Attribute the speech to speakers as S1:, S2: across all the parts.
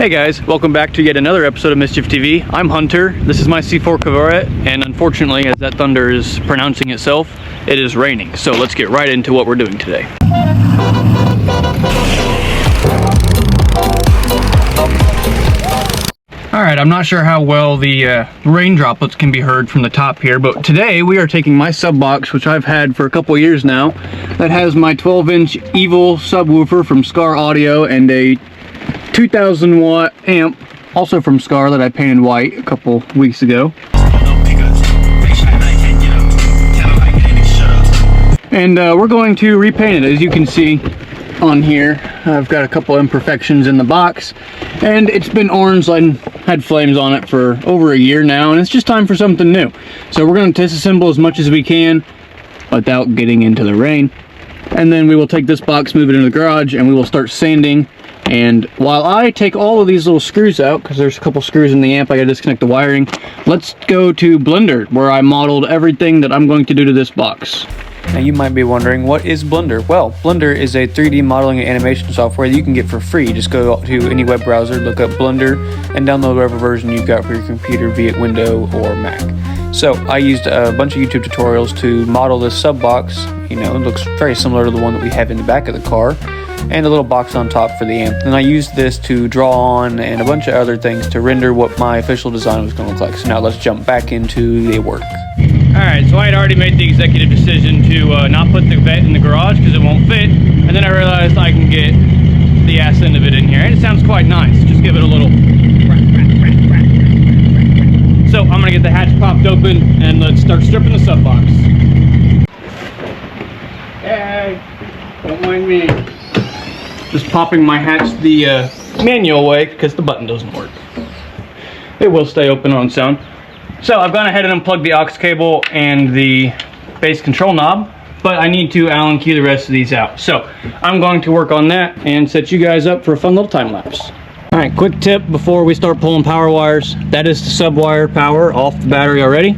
S1: Hey guys, welcome back to yet another episode of Mischief TV. I'm Hunter, this is my C4 Cavorette, and unfortunately, as that thunder is pronouncing itself, it is raining. So let's get right into what we're doing today. Alright, I'm not sure how well the rain droplets can be heard from the top here, but today we are taking my sub box, which I've had for a couple years now, that has my 12-inch Evil subwoofer from Skar Audio and a 2,000 watt amp, also from Skar, that I painted white a couple weeks ago. And we're going to repaint it. As you can see on here, I've got a couple imperfections in the box, and it's been orange and had flames on it for over a year now, and it's just time for something new. So we're going to disassemble as much as we can without getting into the rain, and then we will take this box, move it into the garage, and we will start sanding. And while I take all of these little screws out, because there's a couple screws in the amp, I gotta disconnect the wiring, let's go to Blender, where I modeled everything that I'm going to do to this box.
S2: Now you might be wondering, what is Blender? Well, Blender is a 3D modeling and animation software that you can get for free. Just go to any web browser, look up Blender, and download whatever version you've got for your computer, be it Windows or Mac. So I used a bunch of YouTube tutorials to model this sub box. You know, it looks very similar to the one that we have in the back of the car, and a little box on top for the amp. And I used this to draw on and a bunch of other things to render what my official design was going to look like. So now let's jump back into the work.
S1: Alright, so I had already made the executive decision to not put the vet in the garage because it won't fit, and then I realized I can get the ass end of it in here, and it sounds quite nice. Just give it a little. So I'm going to get the hatch popped open and let's start stripping the sub box. Hey, don't mind me. Just popping my hatch the manual way because the button doesn't work. It will stay open on its own. So I've gone ahead and unplugged the aux cable and the base control knob, but I need to Allen key the rest of these out. So I'm going to work on that and set you guys up for a fun little time lapse. Alright, quick tip before we start pulling power wires. That is the sub wire power off the battery already.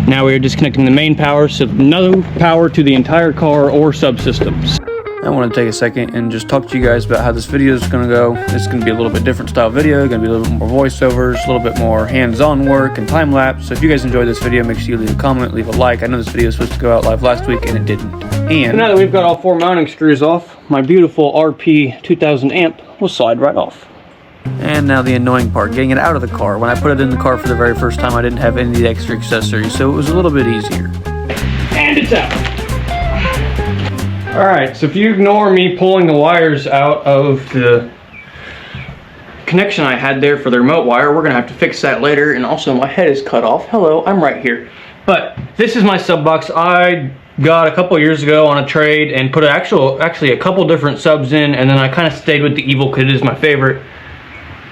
S1: Now we are disconnecting the main power, so no power to the entire car or subsystems.
S2: I want to take a second and just talk to you guys about how this video is going to go. It's going to be a little bit different style video, going to be a little bit more voiceovers, a little bit more hands-on work and time-lapse. So if you guys enjoyed this video, make sure you leave a comment, leave a like. I know this video was supposed to go out live last week and it didn't. And
S1: now that we've got all four mounting screws off, my beautiful RP 2000 amp will slide right off.
S2: And now the annoying part, getting it out of the car. When I put it in the car for the very first time, I didn't have any of the extra accessories, so it was a little bit easier.
S1: And it's out. Alright, so if you ignore me pulling the wires out of the connection I had there for the remote wire, we're going to have to fix that later. And also my head is cut off. Hello, I'm right here. But this is my sub box. I got a couple years ago on a trade and put actually a couple different subs in, and then I kind of stayed with the Evil because it is my favorite.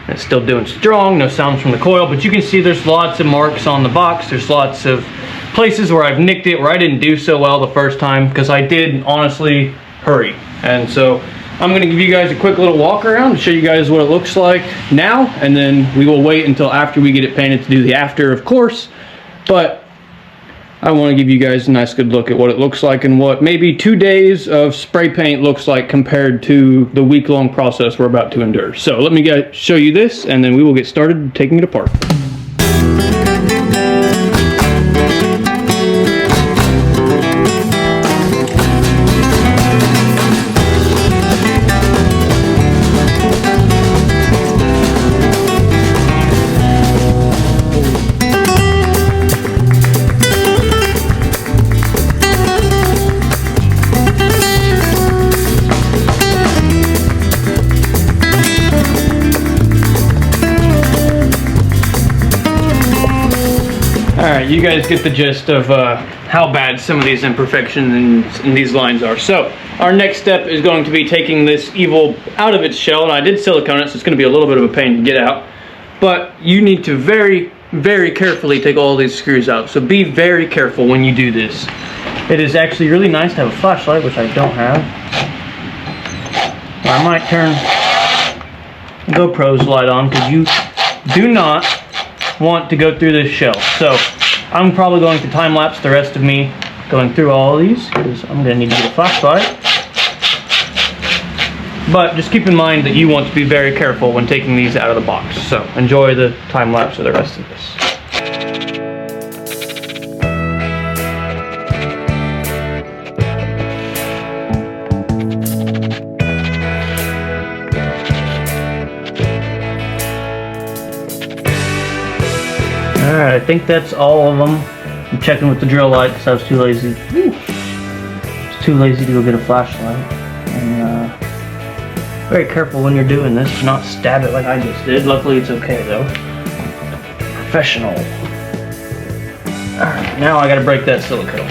S1: It's still doing strong, no sounds from the coil, but you can see there's lots of marks on the box. There's lots of places where I've nicked it, where I didn't do so well the first time because I did honestly hurry. And so I'm going to give you guys a quick little walk around to show you guys what it looks like now, and then we will wait until after we get it painted to do the after, of course. But I want to give you guys a nice good look at what it looks like and what maybe 2 days of spray paint looks like compared to the week-long process we're about to endure. So let me show you this, and then we will get started taking it apart. Alright, you guys get the gist of how bad some of these imperfections in these lines are. So, our next step is going to be taking this Evil out of its shell, and I did silicone it, so it's going to be a little bit of a pain to get out. But you need to very, very carefully take all these screws out. So be very careful when you do this. It is actually really nice to have a flashlight, which I don't have. I might turn GoPro's light on because you do not want to go through this shell. So I'm probably going to time lapse the rest of me going through all of these because I'm going to need to get a flashlight. But just keep in mind that you want to be very careful when taking these out of the box. So enjoy the time lapse of the rest of this. Alright, I think that's all of them. I'm checking with the drill light because I was too lazy. Too lazy to go get a flashlight. And very careful when you're doing this to not stab it like I just did. Luckily it's okay though. Professional. Alright, now I gotta break that silicone.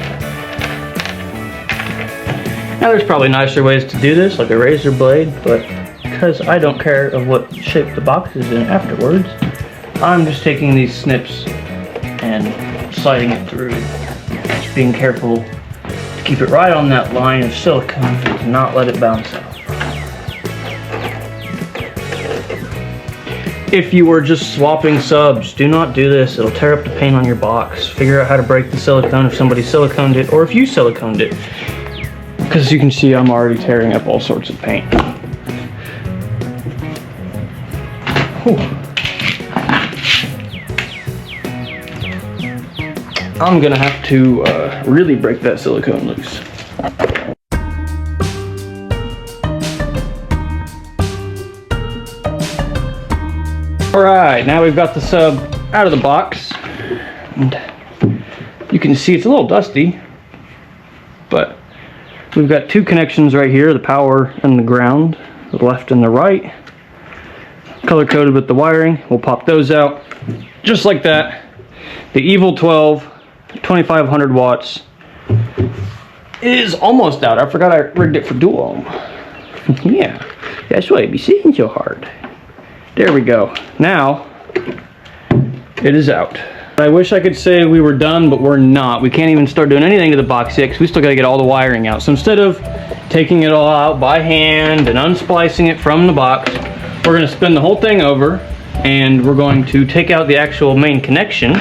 S1: Now there's probably nicer ways to do this, like a razor blade, but because I don't care of what shape the box is in afterwards, I'm just taking these snips and sliding it through. Just being careful to keep it right on that line of silicone and not let it bounce out. If you were just swapping subs, do not do this. It'll tear up the paint on your box. Figure out how to break the silicone if somebody siliconed it or if you siliconed it. Because as you can see, I'm already tearing up all sorts of paint. Whew. I'm gonna have to really break that silicone loose. Alright, now we've got the sub out of the box. And you can see it's a little dusty, but we've got two connections right here, the power and the ground, the left and the right. Color coded with the wiring. We'll pop those out just like that. The Evil 12 2500 watts is almost out. I forgot I rigged it for dual ohm. Yeah, that's why it be sitting so hard. There we go. Now it is out. I wish I could say we were done, but we're not. We can't even start doing anything to the box yet because we still got to get all the wiring out. So instead of taking it all out by hand and unsplicing it from the box, we're going to spin the whole thing over and we're going to take out the actual main connection.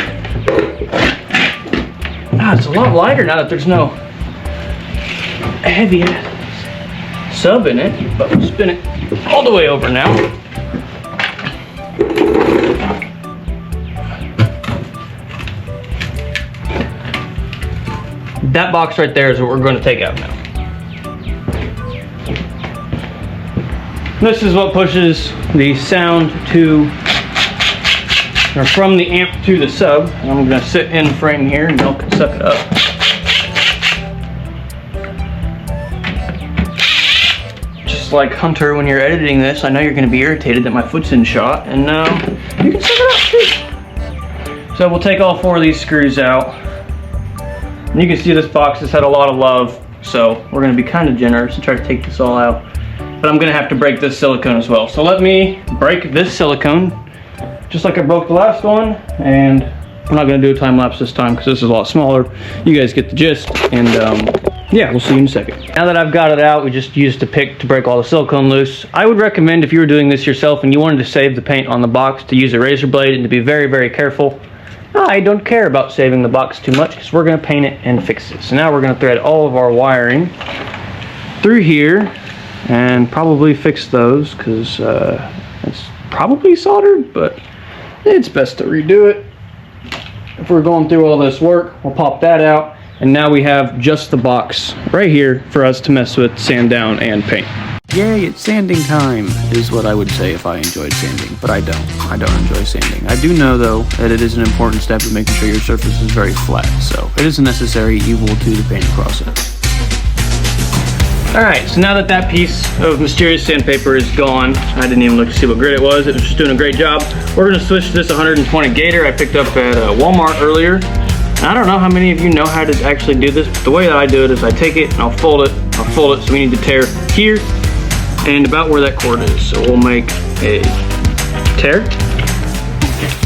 S1: It's a lot lighter now that there's no heavy sub in it, but we'll spin it all the way over now. That box right there is what we're going to take out now. This is what pushes the sound to, or from the amp to the sub. And I'm going to sit in frame here and Bill can suck it up. Just like Hunter, when you're editing this, I know you're going to be irritated that my foot's in shot, and you can suck it up too. So we'll take all four of these screws out. And you can see this box has had a lot of love, so we're going to be kind of generous and try to take this all out. But I'm going to have to break this silicone as well. So let me break this silicone, just like I broke the last one, and I'm not going to do a time lapse this time because this is a lot smaller. You guys get the gist, and yeah, we'll see you in a second. Now that I've got it out, we just used a pick to break all the silicone loose. I would recommend, if you were doing this yourself and you wanted to save the paint on the box, to use a razor blade and to be very, very careful. I don't care about saving the box too much because we're going to paint it and fix it. So now we're going to thread all of our wiring through here and probably fix those because it's probably soldered, but it's best to redo it. If we're going through all this work, we'll pop that out, and now we have just the box right here for us to mess with, sand down, and paint.
S2: Yay, it's sanding time, is what I would say if I enjoyed sanding, but I don't. I don't enjoy sanding. I do know, though, that it is an important step in making sure your surface is very flat, so it is a necessary evil to the painting process.
S1: Alright, so now that that piece of mysterious sandpaper is gone, I didn't even look to see what grit it was just doing a great job. We're going to switch to this 120 Gator I picked up at Walmart earlier. And I don't know how many of you know how to actually do this, but the way that I do it is I take it and I'll fold it, so we need to tear here and about where that cord is. So we'll make a tear,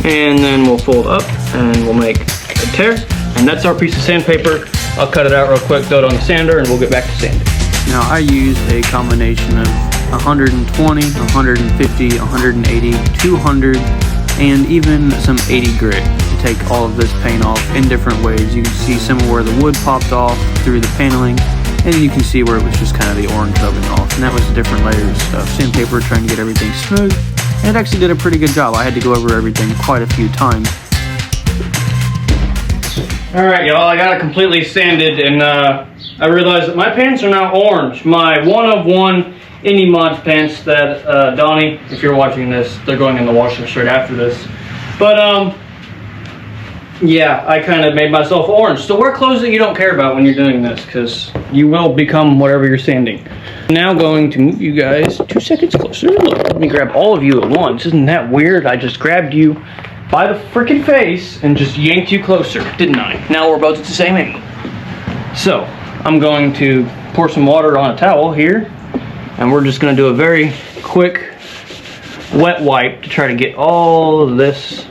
S1: and then we'll fold up and we'll make a tear, and that's our piece of sandpaper. I'll cut it out real quick, throw it on the sander, and we'll get back to sanding.
S2: Now I used a combination of 120, 150, 180, 200, and even some 80 grit to take all of this paint off in different ways. You can see some where the wood popped off through the paneling, And you can see where it was just kind of the orange rubbing off. And that was the different layers of sandpaper trying to get everything smooth. And it actually did a pretty good job. I had to go over everything quite a few times.
S1: Alright, y'all, I got it completely sanded, and I realized that my pants are now orange. My one-of-one Indie Mods pants that, Donnie, if you're watching this, they're going in the washer straight after this. But, yeah, I kind of made myself orange. So wear clothes that you don't care about when you're doing this, because you will become whatever you're sanding. I'm now going to move you guys 2 seconds closer. Look, let me grab all of you at once. Isn't that weird? I just grabbed you by the freaking face and just yanked you closer, didn't I? Now we're both at the same angle. So, I'm going to pour some water on a towel here, and we're just going to do a very quick wet wipe to try to get all of this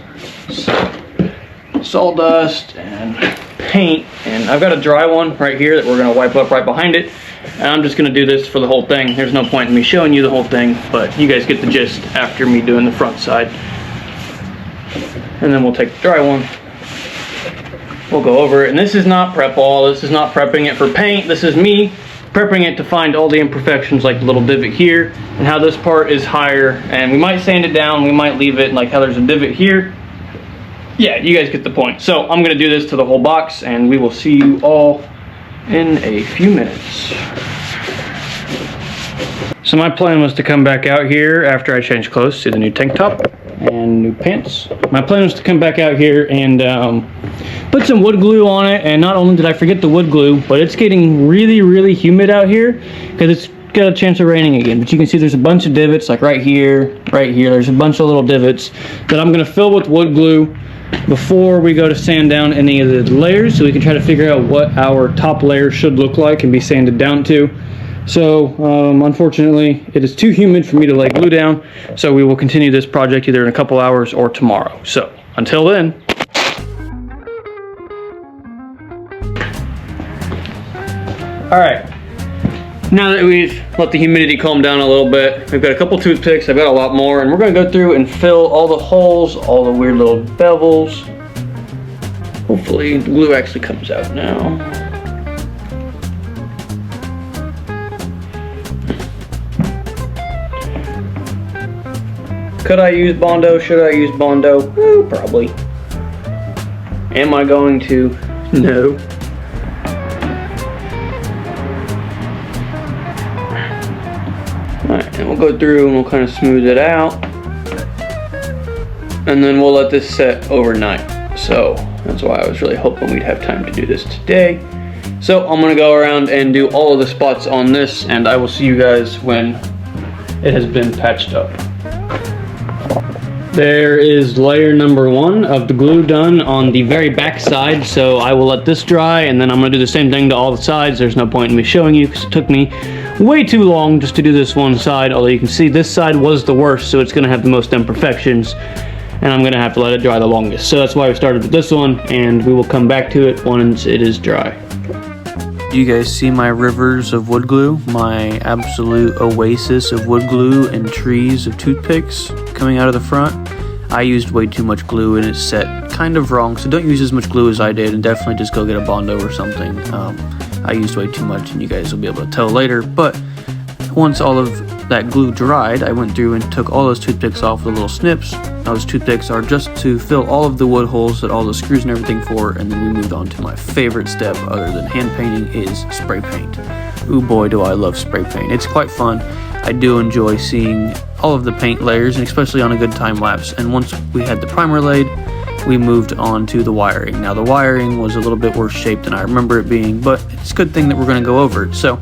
S1: sawdust and paint. And I've got a dry one right here that we're going to wipe up right behind it. And I'm just going to do this for the whole thing. There's no point in me showing you the whole thing, but you guys get the gist after me doing the front side. And then we'll take the dry one. We'll go over it. And this is not prep all. This is not prepping it for paint. This is me prepping it to find all the imperfections, like the little divot here and how this part is higher. And we might sand it down. We might leave it like how there's a divot here. Yeah, you guys get the point. So I'm going to do this to the whole box, and we will see you all in a few minutes. So my plan was to come back out here after I changed clothes to the new tank top and new pants. My plan was to come back out here and put some wood glue on it. And not only did I forget the wood glue, but it's getting really, really humid out here because it's got a chance of raining again. But you can see there's a bunch of divots, like right here, there's a bunch of little divots that I'm going to fill with wood glue before we go to sand down any of the layers, so we can try to figure out what our top layer should look like and be sanded down to. So unfortunately it is too humid for me to lay glue down, so we will continue this project either in a couple hours or tomorrow. So until then, all right, now that we've let the humidity calm down a little bit, we've got a couple toothpicks. I've got a lot more, and we're going to go through and fill all the holes, all the weird little bevels. Hopefully the glue actually comes out now. Could I use Bondo? Should I use Bondo? Probably. Am I going to? No. Alright, and we'll go through and we'll kind of smooth it out. And then we'll let this set overnight. So that's why I was really hoping we'd have time to do this today. So I'm going to go around and do all of the spots on this, and I will see you guys when it has been patched up. There is layer number 1 of the glue done on the very back side, so I will let this dry, and then I'm going to do the same thing to all the sides. There's no point in me showing you because it took me way too long just to do this one side, although you can see this side was the worst, so it's going to have the most imperfections, and I'm going to have to let it dry the longest. So that's why I started with this one, and we will come back to it once it is dry.
S2: Do you guys see my rivers of wood glue? My absolute oasis of wood glue and trees of toothpicks coming out of the front? I used way too much glue and it's set kind of wrong, so don't use as much glue as I did, and definitely just go get a Bondo or something. I used way too much, and you guys will be able to tell later. But once all of that glue dried, I went through and took all those toothpicks off with little snips. Those toothpicks are just to fill all of the wood holes that all the screws and everything for, and then we moved on to my favorite step other than hand painting is spray paint. Ooh boy, do I love spray paint. It's quite fun. I do enjoy seeing all of the paint layers, and especially on a good time lapse. And once we had the primer laid, we moved on to the wiring. Now the wiring was a little bit worse shaped than I remember it being, but it's a good thing that we're going to go over it. So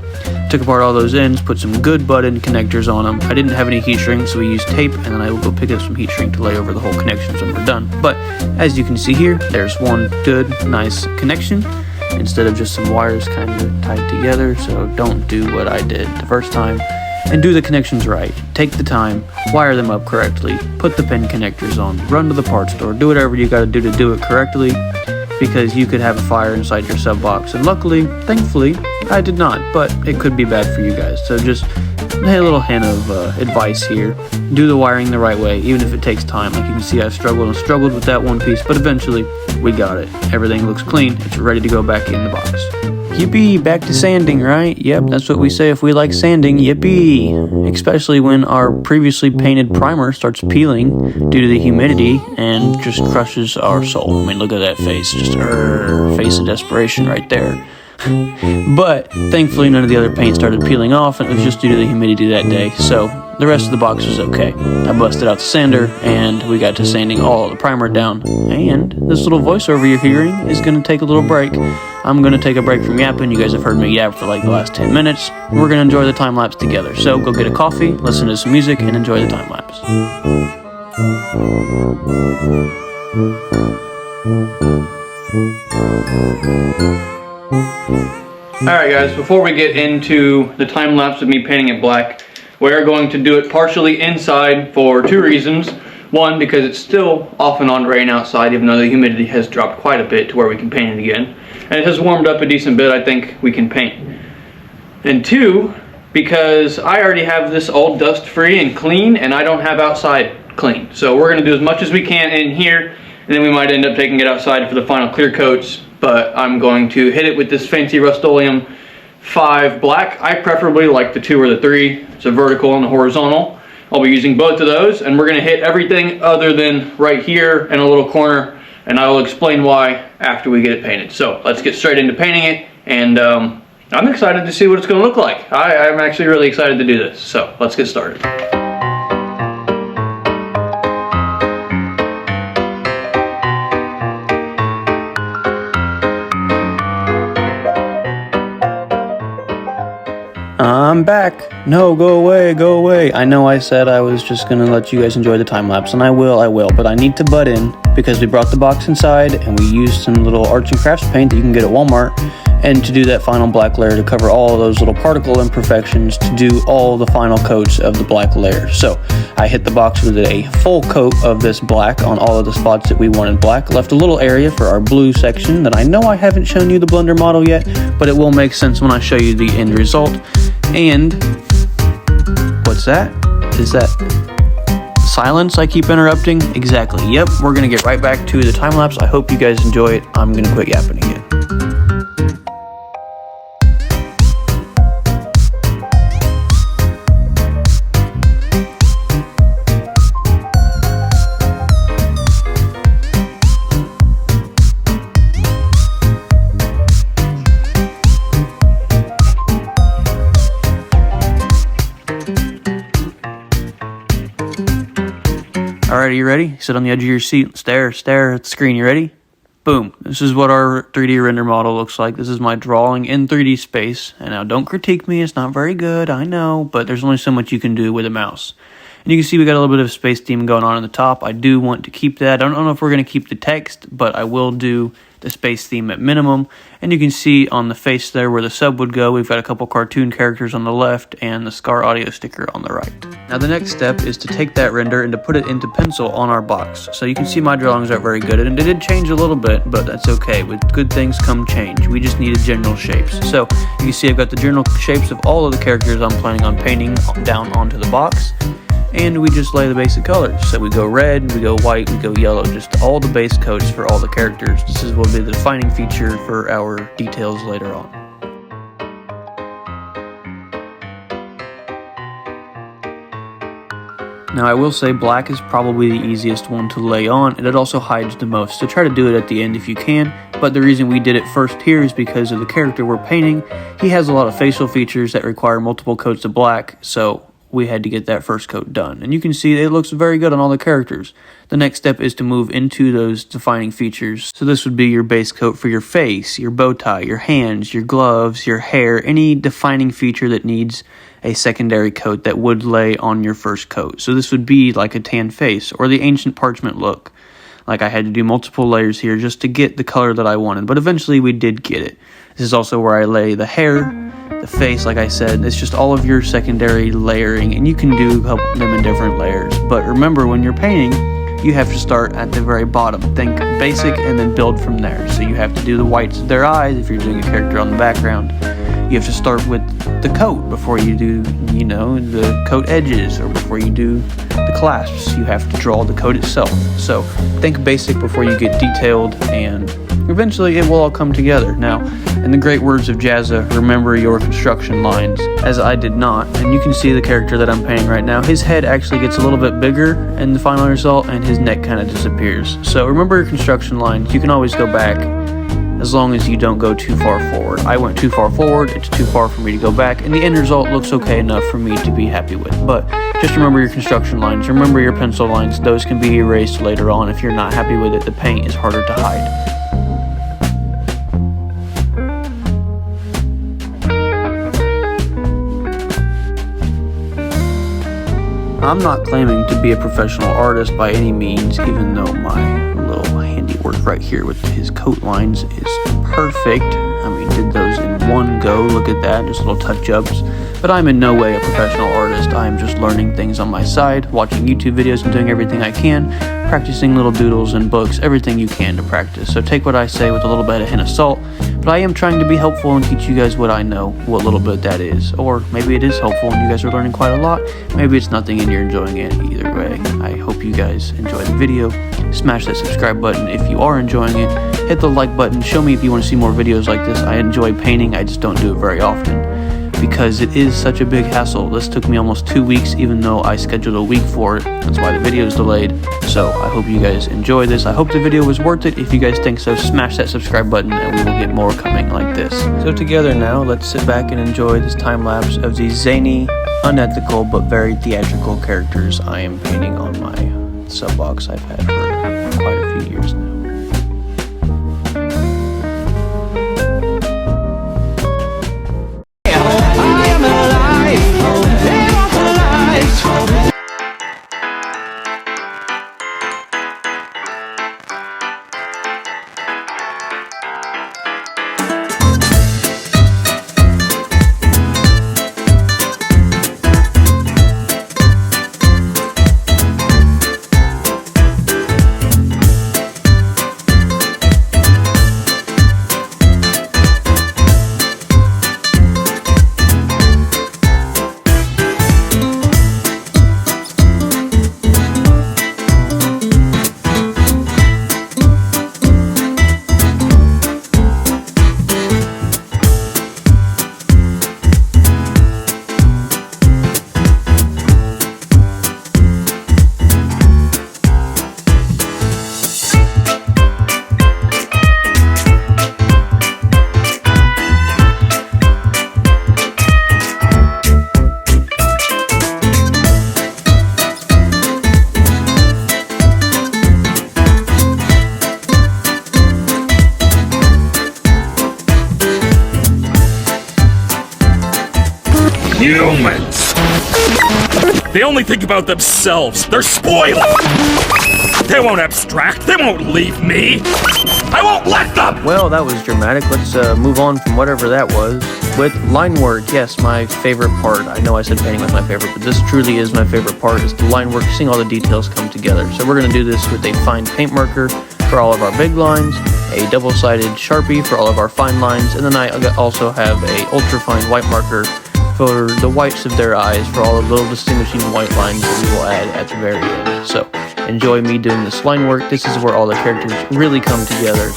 S2: took apart all those ends, put some good button connectors on them. I didn't have any heat shrink, so we used tape, and then I will go pick up some heat shrink to lay over the whole connections when we're done. But as you can see here, there's one good, nice connection instead of just some wires kind of tied together. So don't do what I did the first time, and do the connections right. Take the time, wire them up correctly, put the pin connectors on, run to the parts store, do whatever you gotta do to do it correctly, because you could have a fire inside your sub box, and luckily, thankfully, I did not, but it could be bad for you guys. So just a little hint of advice here. Do the wiring the right way, even if it takes time. Like you can see, I've struggled with that one piece, but eventually we got it. Everything looks clean. It's ready to go back in the box. Yippee, back to sanding, right? Yep, that's what we say if we like sanding, yippee. Especially when our previously painted primer starts peeling due to the humidity and just crushes our soul. I mean, look at that face, just face of desperation right there. But thankfully none of the other paint started peeling off, and it was just due to the humidity that day, so the rest of the box was okay. I busted out the sander and we got to sanding all of the primer down, and this little voiceover you're hearing is going to take a little break. I'm going to take a break from yapping. You guys have heard me yap for like the last 10 minutes. We're going to enjoy the time lapse together, so go get a coffee, listen to some music, and enjoy the time lapse.
S1: Alright guys, before we get into the time lapse of me painting it black, we are going to do it partially inside for two reasons. One, because it's still off and on rain outside, even though the humidity has dropped quite a bit to where we can paint it again. And it has warmed up a decent bit, I think we can paint. And two, because I already have this all dust free and clean, and I don't have outside clean. So we're going to do as much as we can in here, and then we might end up taking it outside for the final clear coats. But I'm going to hit it with this fancy Rust-Oleum 5 black. I preferably like the 2 or the 3. It's a vertical and a horizontal. I'll be using both of those, and we're going to hit everything other than right here and a little corner, and I will explain why after we get it painted. So let's get straight into painting it, and I'm excited to see what it's going to look like. I'm actually really excited to do this, so let's get started.
S2: I'm back. No, go away, go away. I know I said I was just gonna let you guys enjoy the time lapse, and I will, but I need to butt in because we brought the box inside and we used some little arts and crafts paint that you can get at Walmart, and to do that final black layer to cover all of those little particle imperfections, to do all the final coats of the black layer. So I hit the box with a full coat of this black on all of the spots that we wanted black, left a little area for our blue section that I know I haven't shown you the blender model yet, but it will make sense when I show you the end result. And what's that? Is that silence I keep interrupting? Exactly. Yep, we're gonna get right back to the time lapse. I hope you guys enjoy it. I'm gonna quit yapping again. Alright, you ready? Sit on the edge of your seat, stare at the screen. You ready? Boom. This is what our 3D render model looks like. This is my drawing in 3D space. And now don't critique me, it's not very good, I know, but there's only so much you can do with a mouse. And you can see we got a little bit of space theme going on the top. I do want to keep that. I don't know if we're going to keep the text, but I will do the space theme at minimum. And you can see on the face there where the sub would go, we've got a couple cartoon characters on the left and the Skar audio sticker on the right. Now the next step is to take that render and to put it into pencil on our box. So you can see my drawings aren't very good, and it did change a little bit, but that's okay. With good things come change. We just needed general shapes. So you can see I've got the general shapes of all of the characters I'm planning on painting down onto the box. And we just lay the basic colors. So we go red, we go white, we go yellow, just all the base coats for all the characters. This is what will be the defining feature for our details later on. Now I will say black is probably the easiest one to lay on, and it also hides the most, so try to do it at the end if you can. But the reason we did it first here is because of the character we're painting. He has a lot of facial features that require multiple coats of black, so we had to get that first coat done. And you can see it looks very good on all the characters. The next step is to move into those defining features. So this would be your base coat for your face, your bow tie, your hands, your gloves, your hair, any defining feature that needs a secondary coat that would lay on your first coat. So this would be like a tan face or the ancient parchment look. Like I had to do multiple layers here just to get the color that I wanted, but eventually we did get it. This is also where I lay the hair, the face, like I said. It's just all of your secondary layering, and you can do them in different layers. But remember, when you're painting, you have to start at the very bottom. Think basic and then build from there. So you have to do the whites of their eyes if you're doing a character on the background. You have to start with the coat before you do, the coat edges, or before you do the clasps. You have to draw the coat itself. So think basic before you get detailed, and eventually it will all come together. Now, in the great words of Jazza, remember your construction lines, as I did not. And you can see the character that I'm painting right now. His head actually gets a little bit bigger in the final result, and his neck kind of disappears. So remember your construction lines. You can always go back, as long as you don't go too far forward. I went too far forward, it's too far for me to go back, and the end result looks okay enough for me to be happy with. But just remember your construction lines, remember your pencil lines. Those can be erased later on if you're not happy with it. The paint is harder to hide. I'm not claiming to be a professional artist by any means, even though my little handiwork right here with his coat lines is perfect. I mean, did those in one go. Look at that, just little touch-ups. But I'm in no way a professional artist. I'm just learning things on my side, watching YouTube videos and doing everything I can, practicing little doodles and books, everything you can to practice. So take what I say with a little bit of hint of salt, but I am trying to be helpful and teach you guys what I know, what little bit that is. Or maybe it is helpful and you guys are learning quite a lot. Maybe it's nothing and you're enjoying it. Either way, I hope you guys enjoy the video. Smash that subscribe button if you are enjoying it. Hit the like button. Show me if you want to see more videos like this. I enjoy painting, I just don't do it very often, because it is such a big hassle. This took me almost 2 weeks, even though I scheduled a week for it. That's why the video is delayed. So I hope you guys enjoy this. I hope the video was worth it. If you guys think so, smash that subscribe button and we will get more coming like this. So together now, let's sit back and enjoy this time lapse of these zany, unethical, but very theatrical characters I am painting on my sub box I've had for quite a few years now.
S3: Humans! They only think about themselves. They're spoiled! They won't abstract. They won't leave me. I won't let them!
S2: Well, that was dramatic. Let's move on from whatever that was. With line work, yes, my favorite part. I know I said painting was my favorite, but this truly is my favorite part, is the line work, seeing all the details come together. So we're going to do this with a fine paint marker for all of our big lines, a double-sided Sharpie for all of our fine lines, and then I also have a ultra-fine white marker for the whites of their eyes, for all the little distinguishing white lines that we will add at the very end. So enjoy me doing this line work. This is where all the characters really come together,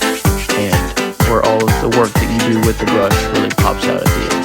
S2: and where all of the work that you do with the brush really pops out at the end.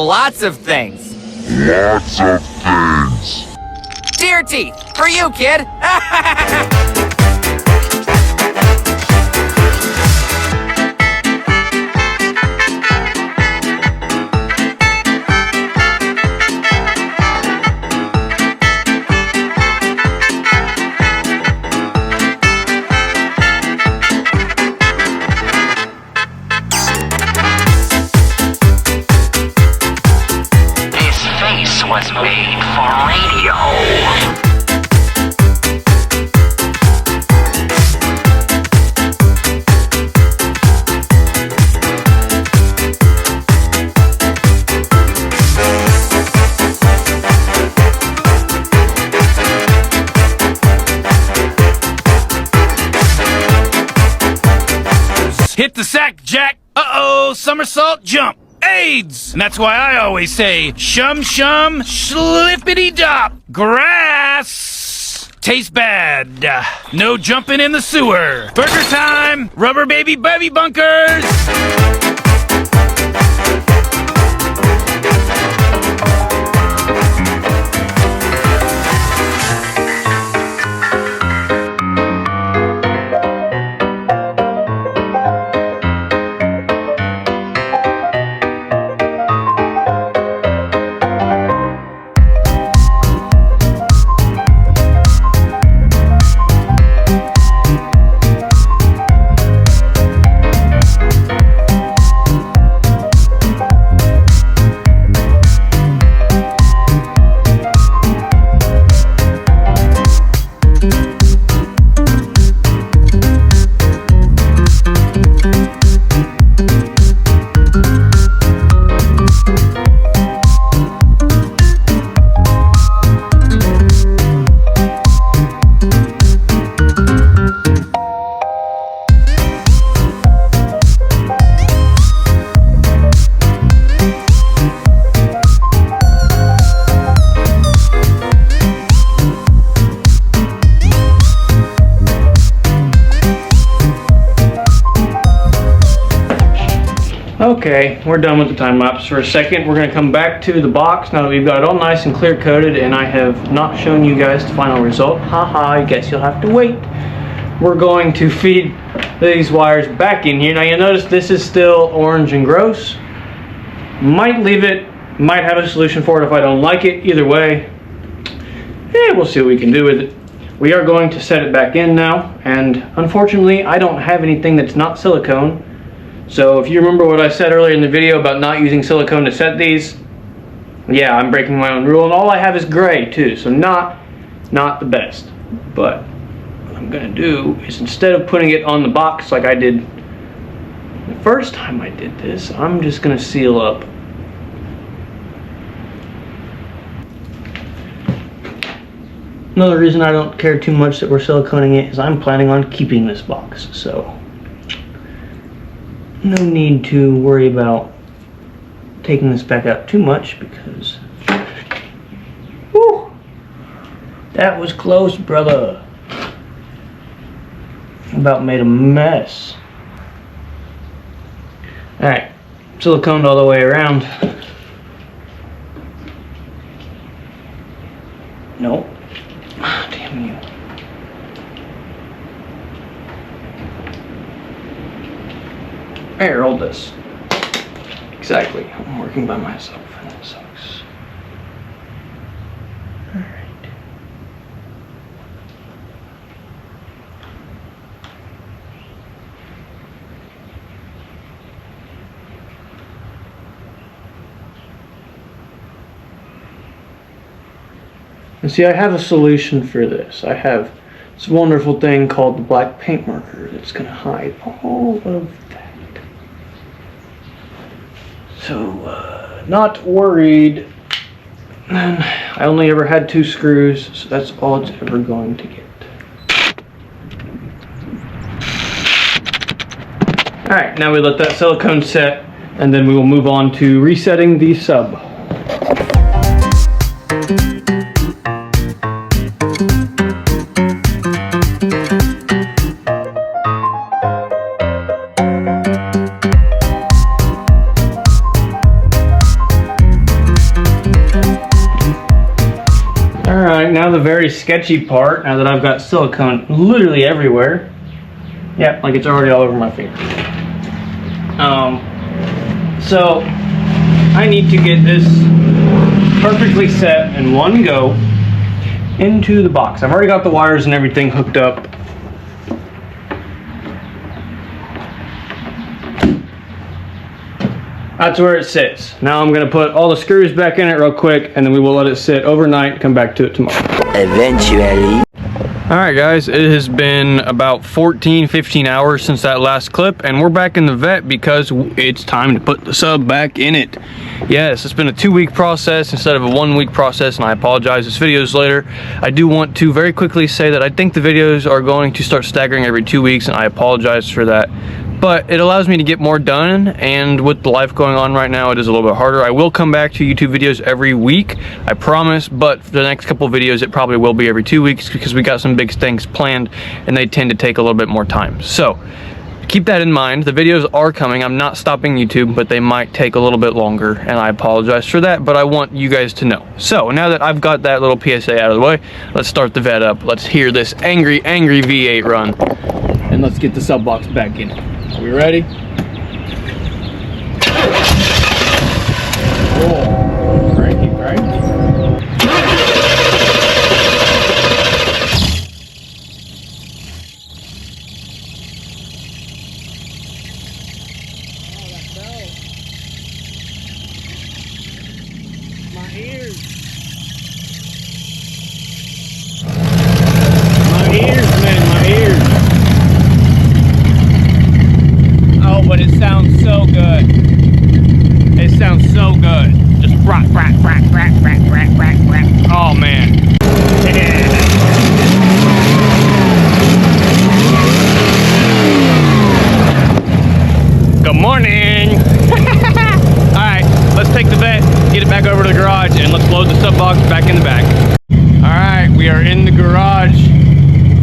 S4: lots of things.
S5: Lots of things.
S4: Deer teeth, for you, kid.
S6: Was made for radio.
S7: Hit the sack, Jack. Uh-oh, somersault jump. AIDS! And that's why I always say, shum shum, schlippity-dop. Grass tastes bad. No jumping in the sewer. Burger time! Rubber baby bunkers!
S1: Okay, we're done with the time lapse for a second. We're going to come back to the box now that we've got it all nice and clear coated, and I have not shown you guys the final result. Haha, I guess you'll have to wait. We're going to feed these wires back in here. Now you'll notice this is still orange and gross. Might leave it, might have a solution for it if I don't like it. Either way, we'll see what we can do with it. We are going to set it back in now, and unfortunately I don't have anything that's not silicone. So if you remember what I said earlier in the video about not using silicone to set these, yeah, I'm breaking my own rule, and all I have is gray too, so not the best. But what I'm gonna do is, instead of putting it on the box like I did the first time I did this, I'm just gonna seal up. Another reason I don't care too much that we're siliconing it is I'm planning on keeping this box, so no need to worry about taking this back out too much, because whew, that was close, brother. About made a mess. Alright, siliconed all the way around. Nope. Damn you. Here, hold this. Exactly. I'm working by myself, and that sucks. Alright. And see, I have a solution for this. I have this wonderful thing called the black paint marker that's going to hide all of that. So, not worried. And I only ever had 2 screws, so that's all it's ever going to get. Alright, now we let that silicone set, and then we will move on to resetting the sub. Alright, now the very sketchy part, now that I've got silicone literally everywhere. Yep, like it's already all over my finger. So, I need to get this perfectly set in one go into the box. I've already got the wires and everything hooked up. That's where it sits. Now I'm gonna put all the screws back in it real quick, and then we will let it sit overnight and come back to it tomorrow.
S6: Eventually.
S1: Alright guys, it has been about 14-15 hours since that last clip, and we're back in the vet because it's time to put the sub back in it. Yes, it's been a 2-week process instead of a 1-week process, and I apologize, this video is later. I do want to very quickly say that I think the videos are going to start staggering every 2 weeks, and I apologize for that. But it allows me to get more done, and with the life going on right now, it is a little bit harder. I will come back to YouTube videos every week, I promise, but for the next couple videos, it probably will be every 2 weeks because we got some big things planned, and they tend to take a little bit more time. So, keep that in mind. The videos are coming. I'm not stopping YouTube, but they might take a little bit longer, and I apologize for that, but I want you guys to know. So, now that I've got that little PSA out of the way, let's start the vet up. Let's hear this angry, angry V8 run, and let's get the sub box back in. Are we ready? Oh, cranky, cranky. My ears, man, my ears. Oh, but it sounds so good. It sounds so good. Just rock, rock, rock, rock, rock, rock, rock, rock. Oh, man. Good morning. All right, let's take the vet, get it back over to the garage, and let's load the sub box back in the back. All right, we are in the garage.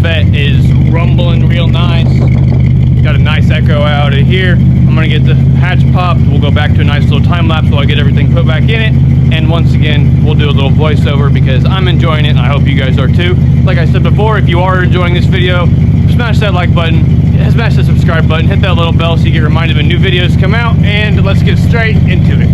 S1: Vet is rumbling real nice. Got a nice echo out of here. I'm gonna get the hatch popped. We'll go back to a nice little time lapse while I get everything put back in it. And once again, we'll do a little voiceover because I'm enjoying it and I hope you guys are too. Like I said before, if you are enjoying this video, smash that like button, smash the subscribe button, hit that little bell so you get reminded when new videos come out, and let's get straight into it.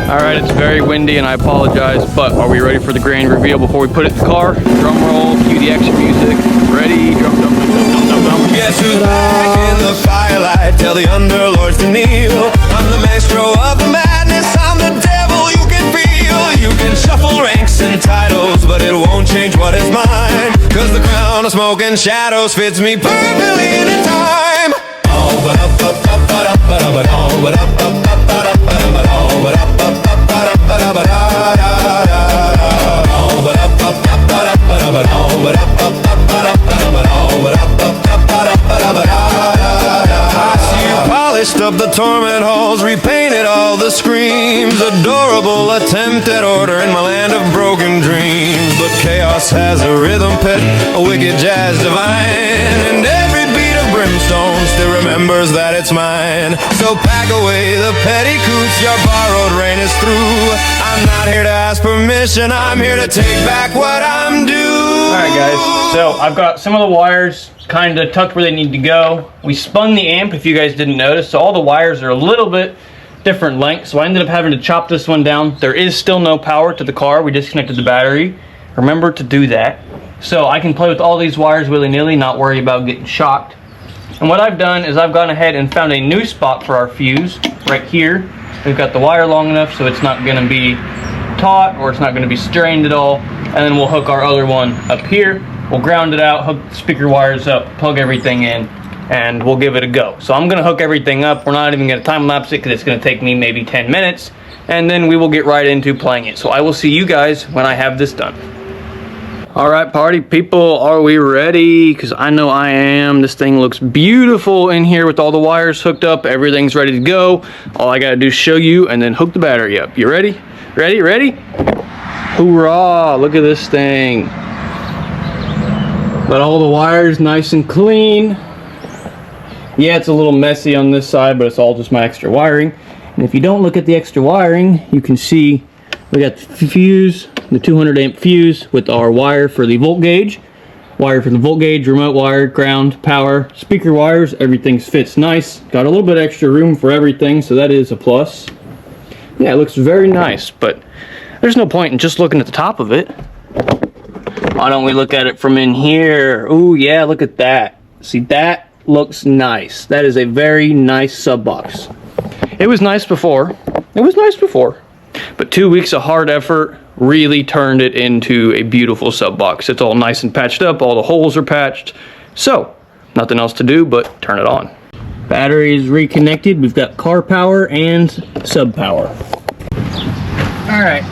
S1: Alright, it's very windy and I apologize, but are we ready for the grand reveal before we put it in the car? Drum roll, cue the action music. Ready? Drum, drum, drum, drum, drum, drum.
S8: Guess who's back in the firelight? Tell the underlords to kneel. I'm the maestro of the madness. I'm the devil you can feel. You can shuffle ranks and titles, but it won't change what is mine. Cause the crown of smoke and shadows fits me perfectly in a time. Oh, but up, up, up, but up, but up, but oh, but up, up, up, but up, but up, but oh, but up, up, up, but up, but up, but da, da, da, da. Oh, but up, up, up, but up, but up, but oh, but up, up, up, but up, but up, but oh, but up, up, up, but up, but up, but da, da, da. I see you polished up the torment halls, repainted all the screams. Adorable attempt at order in my land of broken dreams. But chaos has a rhythm pit, a wicked jazz divine, and every beat of brimstone still remembers that it's mine. So pack away the petty coots, your borrowed rain is through. I'm not here to ask permission, I'm here to take back what I'm due.
S1: Alright guys, so I've got some of the wires kind of tucked where they need to go. We spun the amp if you guys didn't notice, so all the wires are a little bit different lengths, so I ended up having to chop this one down. There is still no power to the car, we disconnected the battery. Remember to do that. So I can play with all these wires willy-nilly, not worry about getting shocked. And what I've done is I've gone ahead and found a new spot for our fuse right here. We've got the wire long enough so it's not going to be taut or it's not going to be strained at all. And then we'll hook our other one up here. We'll ground it out, hook the speaker wires up, plug everything in, and we'll give it a go. So I'm going to hook everything up. We're not even going to time lapse it because it's going to take me maybe 10 minutes. And then we will get right into playing it. So I will see you guys when I have this done. Alright party people, are we ready? Because I know I am. This thing looks beautiful in here with all the wires hooked up. Everything's ready to go. All I gotta do is show you and then hook the battery up. You ready? Ready? Ready? Hoorah! Look at this thing. Got all the wires nice and clean. Yeah, it's a little messy on this side, but it's all just my extra wiring. And if you don't look at the extra wiring, you can see we got the fuse, the 200 amp fuse with our wire for the volt gauge. Wire for the volt gauge, remote wire, ground, power, speaker wires, everything fits nice. Got a little bit extra room for everything, so that is a plus. Yeah, it looks very nice, but there's no point in just looking at the top of it. Why don't we look at it from in here? Ooh, yeah, look at that. See, that looks nice. That is a very nice sub box. It was nice before. It was nice before. But 2 weeks of hard effort really turned it into a beautiful sub box. It's all nice and patched up. All the holes are patched. So, nothing else to do but turn it on. Battery is reconnected. We've got car power and sub power. Alright,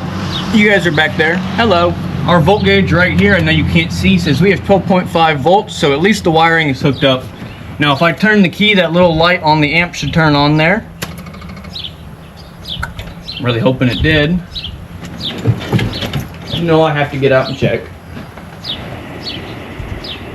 S1: you guys are back there. Hello. Our volt gauge right here, I know you can't see, says we have 12.5 volts, so at least the wiring is hooked up. Now if I turn the key, that little light on the amp should turn on there. I'm really hoping it did. You know I have to get out and check.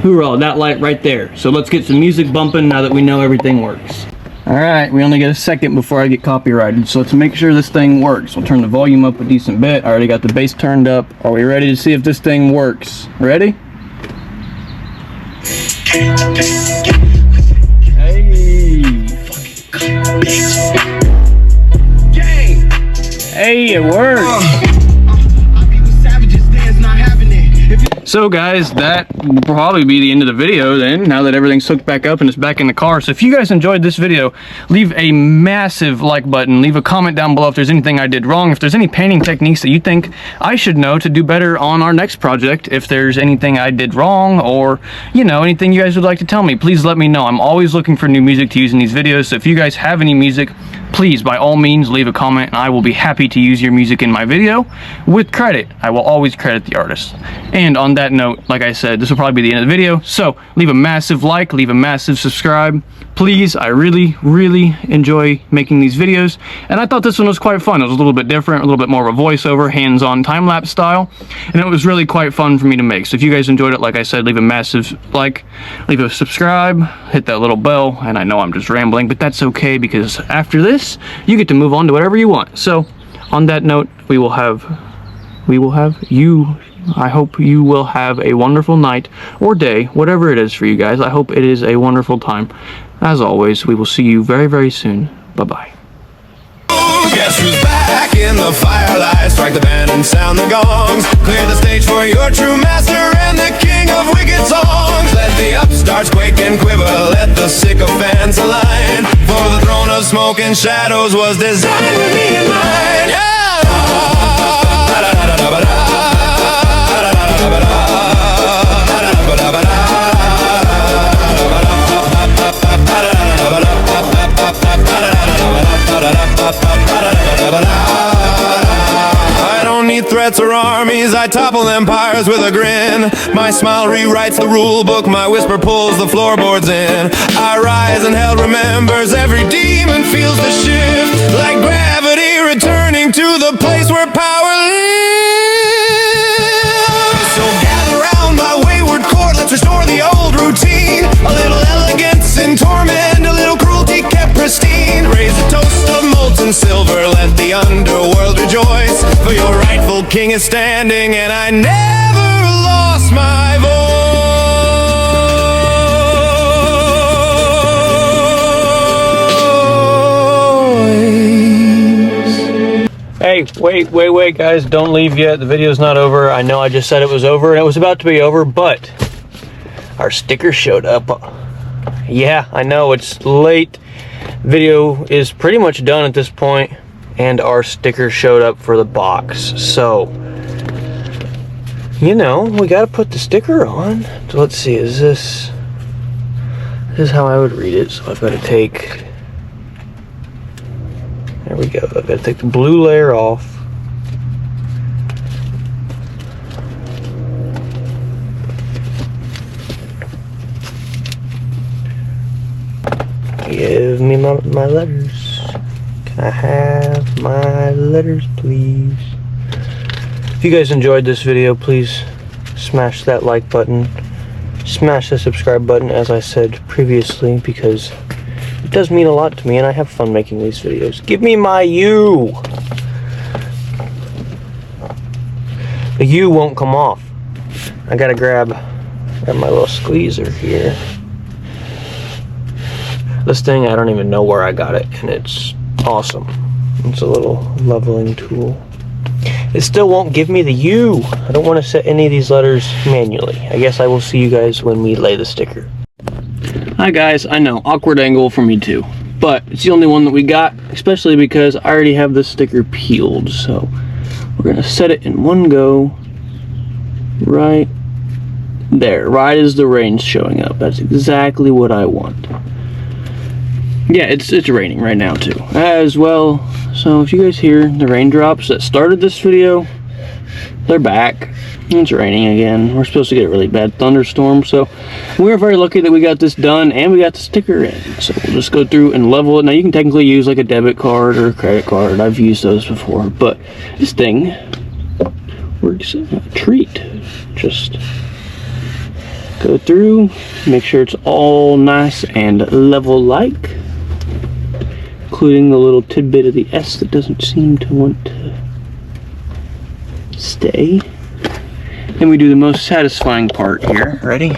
S1: Hoorah, that light right there. So let's get some music bumping now that we know everything works. Alright, we only get a second before I get copyrighted, so let's make sure this thing works. We'll turn the volume up a decent bit. I already got the bass turned up. Are we ready to see if this thing works? Ready? Hey! Hey, it works! So guys, that will probably be the end of the video then, now that everything's hooked back up and it's back in the car. So if you guys enjoyed this video, leave a massive like button, leave a comment down below if there's anything I did wrong, if there's any painting techniques that you think I should know to do better on our next project, if there's anything I did wrong, or, you know, anything you guys would like to tell me, please let me know. I'm always looking for new music to use in these videos, so if you guys have any music, please, by all means, leave a comment and I will be happy to use your music in my video with credit. I will always credit the artist. And on that note, like I said, this will probably be the end of the video, so leave a massive like, leave a massive subscribe. Please, I really, really enjoy making these videos, and I thought this one was quite fun. It was a little bit different, a little bit more of a voiceover, hands-on time-lapse style, and it was really quite fun for me to make. So if you guys enjoyed it, like I said, leave a massive like, leave a subscribe, hit that little bell, and I know I'm just rambling, but that's okay, because after this, you get to move on to whatever you want. So, on that note, I hope you will have a wonderful night or day, whatever it is for you guys. I hope it is a wonderful time. As always, we will see you very, very soon. Bye-bye.
S8: Guess who's back in the firelight? Strike the band and sound the gongs. Clear the stage for your true master and the king of wicked songs. Let the upstarts quake and quiver, let the sycophants align. For the throne of smoke and shadows was designed with me in mind. Yeah! I don't need threats or armies, I topple empires with a grin. My smile rewrites the rule book, my whisper pulls the floorboards in. I rise and hell remembers, every demon feels the shift, like gravity returning to the place where power lives. So gather round my wayward court, let's restore the old routine. A little elegance in torment, a little cruelty kept pristine. Raise a toast of molten silver, let the underworld rejoice. For your rightful king is standing, and I never lost my voice.
S1: Hey, wait, guys, don't leave yet. The video's not over. I know I just said it was over, and it was about to be over, but our sticker showed up. Yeah, I know, it's late. Video is pretty much done at this point, and our sticker showed up for the box. So, you know, we gotta put the sticker on. So let's see, this is how I would read it. So I've got to take, there we go, I've got to take the blue layer off. Give me my letters. Can I have my letters, please? If you guys enjoyed this video, please smash that like button. Smash the subscribe button, as I said previously, because It does mean a lot to me, and I have fun making these videos. Give me my U! The U won't come off. I gotta grab my little squeezer here. This thing, I don't even know where I got it, and it's awesome. It's a little leveling tool. It still won't give me the U. I don't want to set any of these letters manually. I guess I will see you guys when we lay the sticker. Hi guys, I know, awkward angle for me too. But it's the only one that we got, especially because I already have the sticker peeled. So we're gonna set it in one go. Right there, right as the rain's showing up. That's exactly what I want. Yeah, it's raining right now too, as well. So if you guys hear the raindrops that started this video, they're back. It's raining again. We're supposed to get a really bad thunderstorm, so we're very lucky that we got this done and we got the sticker in. So we'll just go through and level it. Now you can technically use like a debit card or a credit card. I've used those before, but this thing works a treat. Just go through, make sure it's all nice and level-like, including the little tidbit of the S that doesn't seem to want to stay. Then we do the most satisfying part here. Ready?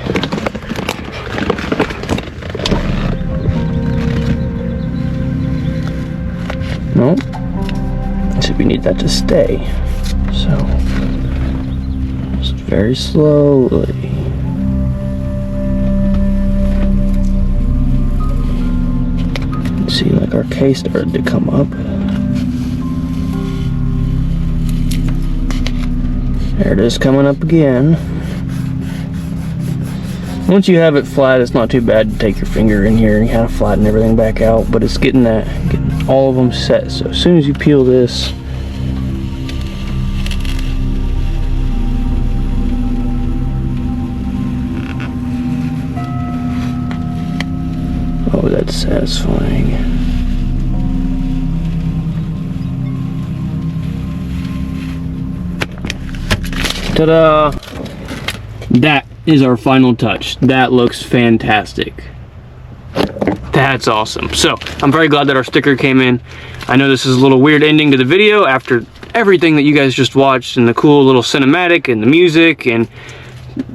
S1: No. So we need that to stay. So just very slowly. See, like our case started to come up. There it is, coming up again. Once you have it flat, it's not too bad to take your finger in here and kind of flatten everything back out, but it's getting all of them set. So as soon as you peel this, oh, that's satisfying. Ta-da! That is our final touch. That looks fantastic. That's awesome. So, I'm very glad that our sticker came in. I know this is a little weird ending to the video after everything that you guys just watched and the cool little cinematic and the music, and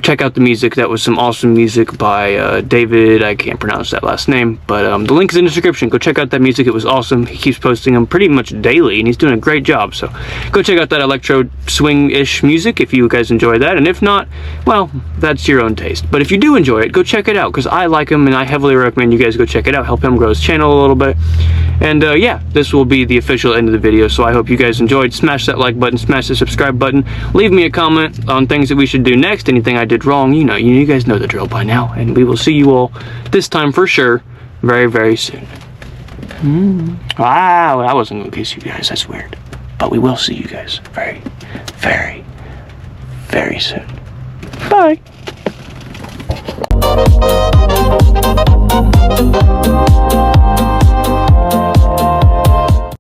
S1: check out the music. That was some awesome music by David, I can't pronounce that last name, but the link is in the description. Go check out that music. It was awesome. He keeps posting them pretty much daily and he's doing a great job, so go check out that electro swing-ish music if you guys enjoy that, and if not, well, that's your own taste. But if you do enjoy it, go check it out, because I like him and I heavily recommend you guys go check it out. Help him grow his channel a little bit. And yeah, this will be the official end of the video, so I hope you guys enjoyed. Smash that like button, smash the subscribe button, leave me a comment on things that we should do next, anything I did wrong. You guys know the drill by now, and we will see you all this time for sure very, very soon. Wow, I wasn't gonna kiss you guys, that's weird, but we will see you guys very, very, very soon. Bye.